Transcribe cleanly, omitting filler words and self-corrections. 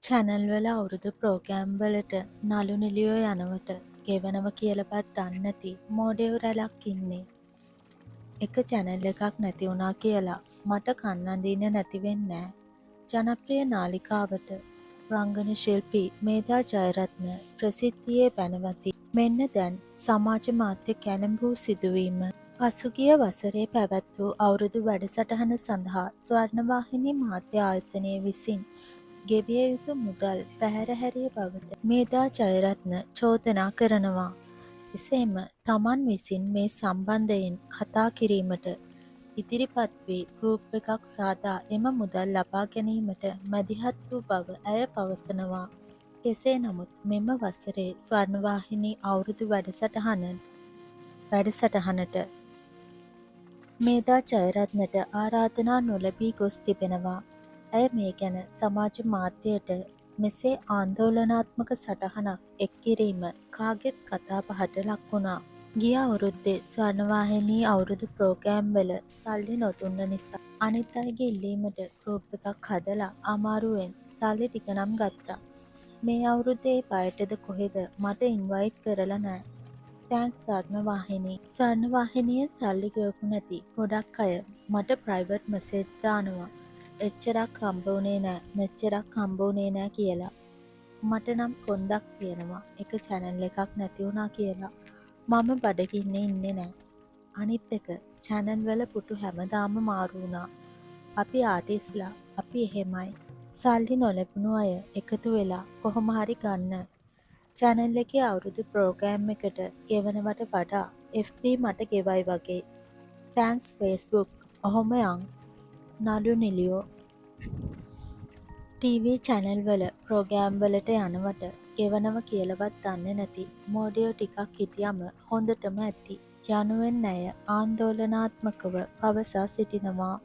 Channel වල අවුරුදු programme වලට නළු නිළියෝ යනවට ගෙවනව කියලවත් දන්නැති මෝඩයෝ රැලක් ඉන්නේ. එක චැනල් එකක් නැති වුණා කියලා මට කන් අඳින්න නැති වෙන්නෑ. ජනප්‍රිය නාලිකාවට රංගන ශිල්පී මේධා ජයරත්න ප්‍රසිද්ධියේ බැනවති. මෙන්න දැන් සමාජ මාධ්‍ය කැළඹූ සිදුවීම. පසුගිය වසරේ පැවැත් වූ අවුරුදු වැඩසටහන සඳහා ස්වර්ණවාහිනී මාධ්‍ය ආයතනය විසින් ගෙවිය යුතු මුදල් පැහැර හැරිය බවට මේධා ජයරත්න චෝදනා කරනවා. එසේම තමන් විසින් මේ සම්බන්ධයෙන් කතා කිරීමට ඉදිරිපත් වී ගෲප් එකක් සාදා එම මුදල් ලබා ගැනීමට මැදිහත් වූ බව ඇය පවසනවා. කෙසේ නමුත් මෙම වසරේ ස්වර්ණවාහිනී අවුරුදු වැඩසටහනට මේධා ජයරත්නට ආරාධනා නොලැබී ගොස් තිබෙනවා. ඇය මේ ගැන සමාජ මාධ්‍යයට මෙසේ ආන්දෝලනාත්මක සටහනක් එක් කිරීම කාගෙත් කතාබහට ලක් වුණා. ගිය අවුරුද්දේ ස්වර්ණවාහිනී අවුරුදු ප්‍රෝග්‍රෑම් වල සල්ලි නොදුන්න නිසා අනිත් අයගේ ඉල්ලීමට ගෲප් එකක් හදලා අමාරුවෙන් සල්ලි ටික නම් ගත්තා. මේ අවුරුද්දේ ඒ බයටද කොහෙද මට ඉන්වයිට් කරලා නෑ. තෑන්ක්ස් ස්වර්ණවාහිනී. ස්වර්ණවාහිනියෙන් සල්ලි ගෙවපු නැති ගොඩක් අය මට ප්‍රයිවට් මෙසේජ් දානවා. එච්චරක් හම්බ වුණේ නෑ මෙච්චරක් හම්බ වුණේ නෑ කියලා. මට නම් කොන්දක් තියෙනවා එක චැනල් එකක් නැති වුණා කියලා. මම බඩගින්නේ ඉන්නේ නෑ. අනිත් එක චැනල් වල පුටු හැමදාම මාරු වුණා. අපි ආටිස්ලා අපි එහෙමයි. සල්ලි නොලැබුණු අය එකතු වෙලා කොහොම හරි ගන්න. චැනල් එකේ අවුරුදු ප්‍රෝග්‍රෑම් එකට ගෙවනවට වඩා FB මට ගෙවයි වගේ. Thanks Facebook. ඔහොම යන්. නළු නිළියෝ. ටීවී චැනල් වල ප්‍රෝග්‍රෑම් වලට යනවට ගෙවනව කියලවත් දන්නේ නැති මෝඩයෝ ටිකක් හිටියම හොඳටම ඇති යනුවෙන් ඇය ආන්දෝලනාත්මකව පවසා සිටිනවා.